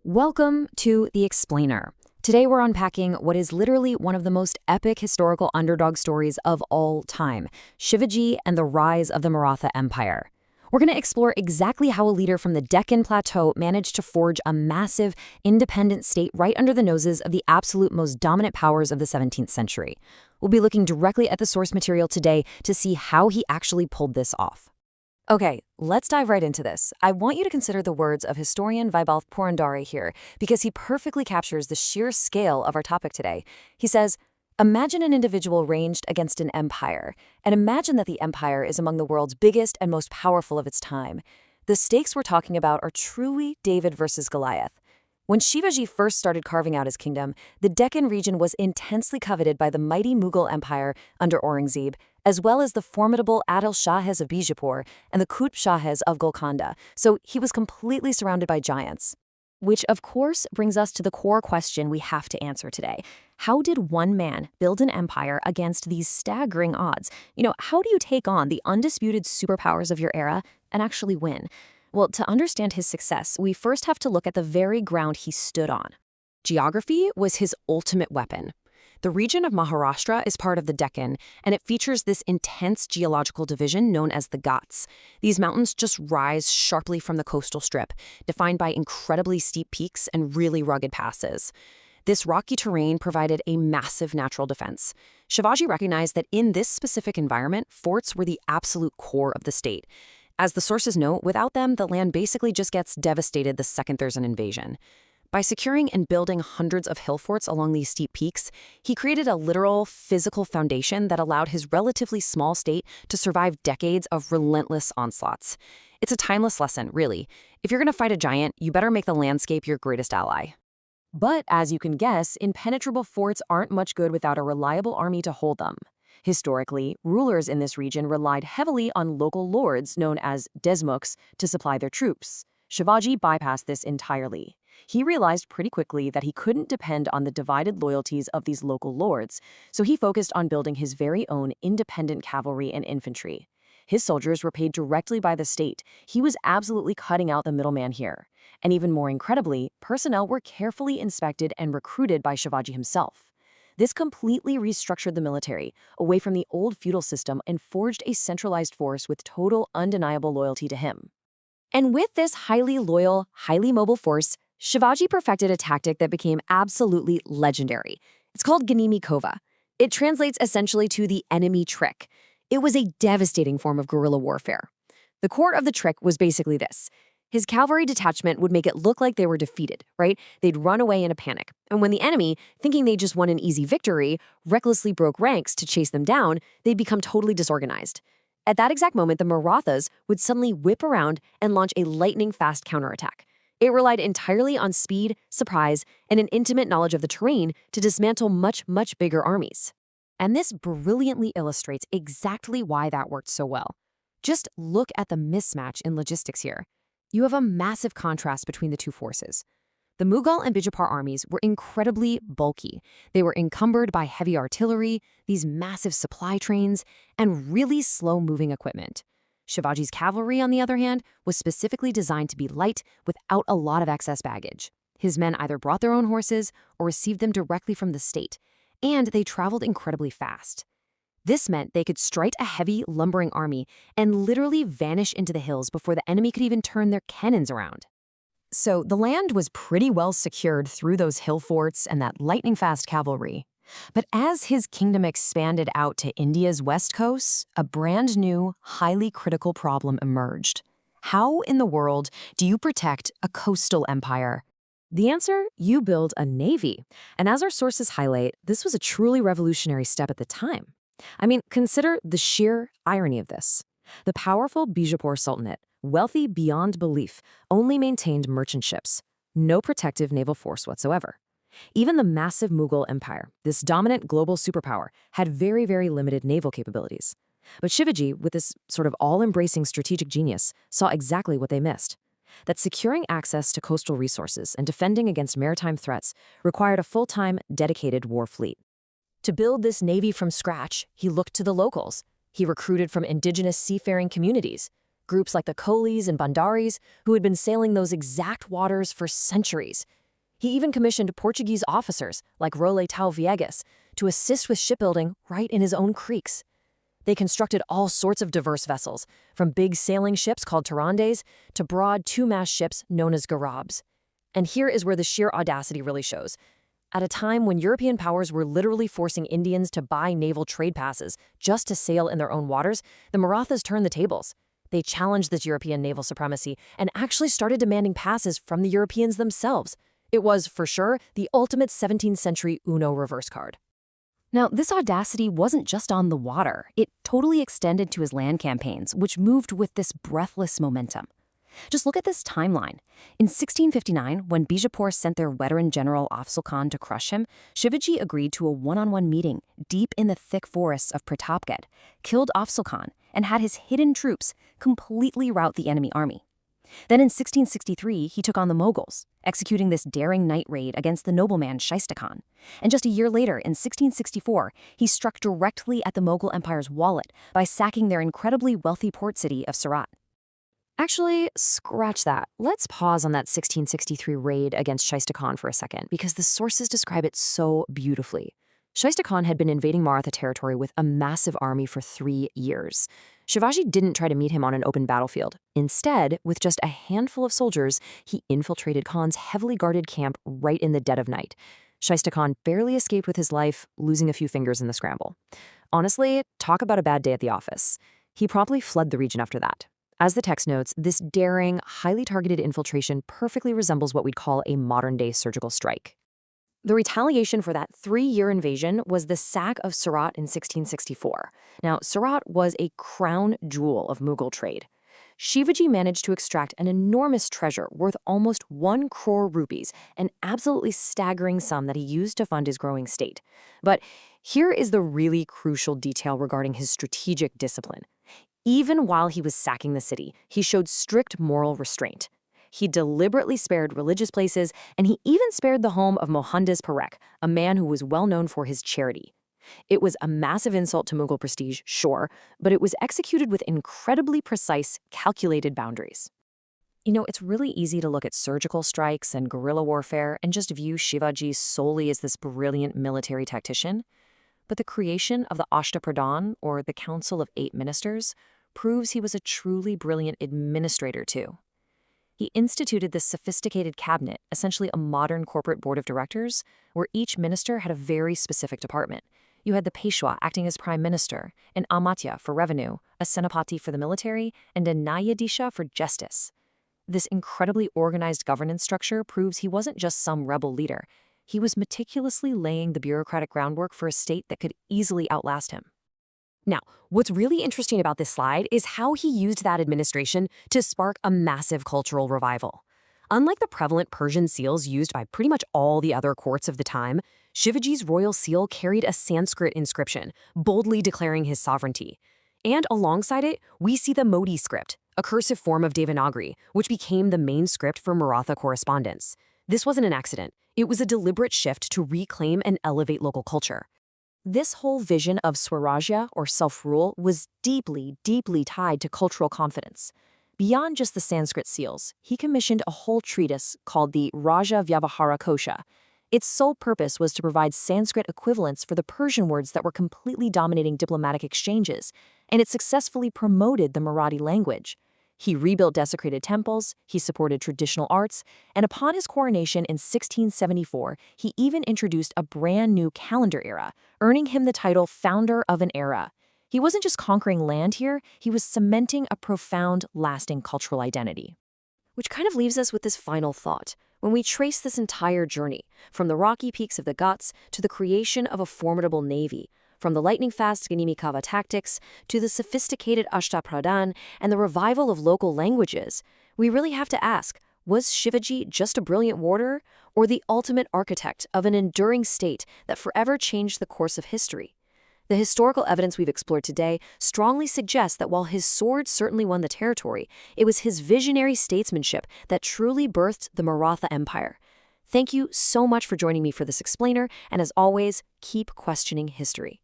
Welcome to The Explainer. Today we're unpacking what is literally one of the most epic historical underdog stories of all time, Shivaji and the rise of the Maratha Empire. We're going to explore exactly how a leader from the Deccan Plateau managed to forge a massive, independent state right under the noses of the absolute most dominant powers of the 17th century. We'll be looking directly at the source material today to see how he actually pulled this off. Okay, let's dive right into this. I want you to consider the words of historian Vaibhav Purandare here, because he perfectly captures the sheer scale of our topic today. He says, imagine an individual ranged against an empire, and imagine that the empire is among the world's biggest and most powerful of its time. The stakes we're talking about are truly David versus Goliath. When Shivaji first started carving out his kingdom, the Deccan region was intensely coveted by the mighty Mughal Empire under Aurangzeb, as well as the formidable Adil Shahes of Bijapur and the Qutb Shahes of Golconda, so he was completely surrounded by giants. Which, of course, brings us to the core question we have to answer today. How did one man build an empire against these staggering odds? How do you take on the undisputed superpowers of your era and actually win? Well, to understand his success, we first have to look at the very ground he stood on. Geography was his ultimate weapon. The region of Maharashtra is part of the Deccan, and it features this intense geological division known as the Ghats. These mountains just rise sharply from the coastal strip, defined by incredibly steep peaks and really rugged passes. This rocky terrain provided a massive natural defense. Shivaji recognized that in this specific environment, forts were the absolute core of the state. As the sources note, without them, the land basically just gets devastated the second there's an invasion. By securing and building hundreds of hill forts along these steep peaks, he created a literal, physical foundation that allowed his relatively small state to survive decades of relentless onslaughts. It's a timeless lesson, really. If you're going to fight a giant, you better make the landscape your greatest ally. But as you can guess, impenetrable forts aren't much good without a reliable army to hold them. Historically, rulers in this region relied heavily on local lords known as desmukhs to supply their troops. Shivaji bypassed this entirely. He realized pretty quickly that he couldn't depend on the divided loyalties of these local lords, so he focused on building his very own independent cavalry and infantry. His soldiers were paid directly by the state. He was absolutely cutting out the middleman here. And even more incredibly, personnel were carefully inspected and recruited by Shivaji himself. This completely restructured the military away from the old feudal system and forged a centralized force with total, undeniable loyalty to him. And with this highly loyal, highly mobile force, Shivaji perfected a tactic that became absolutely legendary. It's called Ganimi Kova. It translates essentially to the enemy trick. It was a devastating form of guerrilla warfare. The core of the trick was basically this. His cavalry detachment would make it look like they were defeated, right? They'd run away in a panic. And when the enemy, thinking they just won an easy victory, recklessly broke ranks to chase them down, they'd become totally disorganized. At that exact moment, the Marathas would suddenly whip around and launch a lightning-fast counterattack. It relied entirely on speed, surprise, and an intimate knowledge of the terrain to dismantle much, much bigger armies. And this brilliantly illustrates exactly why that worked so well. Just look at the mismatch in logistics here. You have a massive contrast between the two forces. The Mughal and Bijapur armies were incredibly bulky. They were encumbered by heavy artillery, these massive supply trains, and really slow-moving equipment. Shivaji's cavalry, on the other hand, was specifically designed to be light without a lot of excess baggage. His men either brought their own horses or received them directly from the state, and they traveled incredibly fast. This meant they could strike a heavy, lumbering army and literally vanish into the hills before the enemy could even turn their cannons around. So the land was pretty well secured through those hill forts and that lightning-fast cavalry. But as his kingdom expanded out to India's west coast, a brand new, highly critical problem emerged. How in the world do you protect a coastal empire? The answer? You build a navy. And as our sources highlight, this was a truly revolutionary step at the time. I mean, consider the sheer irony of this. The powerful Bijapur Sultanate, wealthy beyond belief, only maintained merchant ships, no protective naval force whatsoever. Even the massive Mughal Empire, this dominant global superpower, had very, very limited naval capabilities. But Shivaji, with this sort of all-embracing strategic genius, saw exactly what they missed. That securing access to coastal resources and defending against maritime threats required a full-time, dedicated war fleet. To build this navy from scratch, he looked to the locals. He recruited from indigenous seafaring communities, groups like the Kolis and Bandaris, who had been sailing those exact waters for centuries. He even commissioned Portuguese officers, like Role Tau Viegas, to assist with shipbuilding right in his own creeks. They constructed all sorts of diverse vessels, from big sailing ships called tarandes to broad two-mast ships known as garabs. And here is where the sheer audacity really shows. At a time when European powers were literally forcing Indians to buy naval trade passes just to sail in their own waters, the Marathas turned the tables. They challenged this European naval supremacy and actually started demanding passes from the Europeans themselves. It was, for sure, the ultimate 17th century Uno reverse card. Now, this audacity wasn't just on the water. It totally extended to his land campaigns, which moved with this breathless momentum. Just look at this timeline. In 1659, when Bijapur sent their veteran general Afzal Khan to crush him, Shivaji agreed to a one-on-one meeting deep in the thick forests of Pratapgarh, killed Afzal Khan, and had his hidden troops completely rout the enemy army. Then in 1663, he took on the Mughals, executing this daring night raid against the nobleman Shaista Khan. And just a year later, in 1664, he struck directly at the Mughal Empire's wallet by sacking their incredibly wealthy port city of Surat. Actually, scratch that. Let's pause on that 1663 raid against Shaista Khan for a second, because the sources describe it so beautifully. Shaista Khan had been invading Maratha territory with a massive army for 3 years. Shivaji didn't try to meet him on an open battlefield. Instead, with just a handful of soldiers, he infiltrated Khan's heavily guarded camp right in the dead of night. Shaista Khan barely escaped with his life, losing a few fingers in the scramble. Honestly, talk about a bad day at the office. He promptly fled the region after that. As the text notes, this daring, highly targeted infiltration perfectly resembles what we'd call a modern-day surgical strike. The retaliation for that 3-year invasion was the sack of Surat in 1664. Now, Surat was a crown jewel of Mughal trade. Shivaji managed to extract an enormous treasure worth almost 1 crore rupees, an absolutely staggering sum that he used to fund his growing state. But here is the really crucial detail regarding his strategic discipline. Even while he was sacking the city, he showed strict moral restraint. He deliberately spared religious places, and he even spared the home of Mohandas Parekh, a man who was well known for his charity. It was a massive insult to Mughal prestige, sure, but it was executed with incredibly precise, calculated boundaries. You know, it's really easy to look at surgical strikes and guerrilla warfare and just view Shivaji solely as this brilliant military tactician. But the creation of the Ashtapradhan, or the Council of 8 Ministers, proves he was a truly brilliant administrator too. He instituted this sophisticated cabinet, essentially a modern corporate board of directors, where each minister had a very specific department. You had the Peshwa acting as prime minister, an Amatya for revenue, a Senapati for the military, and a Nyayadisha for justice. This incredibly organized governance structure proves he wasn't just some rebel leader. He was meticulously laying the bureaucratic groundwork for a state that could easily outlast him. Now, what's really interesting about this slide is how he used that administration to spark a massive cultural revival. Unlike the prevalent Persian seals used by pretty much all the other courts of the time, Shivaji's royal seal carried a Sanskrit inscription, boldly declaring his sovereignty. And alongside it, we see the Modi script, a cursive form of Devanagari, which became the main script for Maratha correspondence. This wasn't an accident. It was a deliberate shift to reclaim and elevate local culture. This whole vision of Swarajya, or self-rule, was deeply, deeply tied to cultural confidence. Beyond just the Sanskrit seals, he commissioned a whole treatise called the Raja Vyavahara Kosha. Its sole purpose was to provide Sanskrit equivalents for the Persian words that were completely dominating diplomatic exchanges, and it successfully promoted the Marathi language. He rebuilt desecrated temples, he supported traditional arts, and upon his coronation in 1674, he even introduced a brand new calendar era, earning him the title Founder of an Era. He wasn't just conquering land here, he was cementing a profound, lasting cultural identity. Which kind of leaves us with this final thought. When we trace this entire journey, from the rocky peaks of the Ghats to the creation of a formidable navy, from the lightning-fast Ganimikava tactics to the sophisticated Ashtapradhan and the revival of local languages, we really have to ask, was Shivaji just a brilliant warrior or the ultimate architect of an enduring state that forever changed the course of history? The historical evidence we've explored today strongly suggests that while his sword certainly won the territory, it was his visionary statesmanship that truly birthed the Maratha Empire. Thank you so much for joining me for this explainer, and as always, keep questioning history.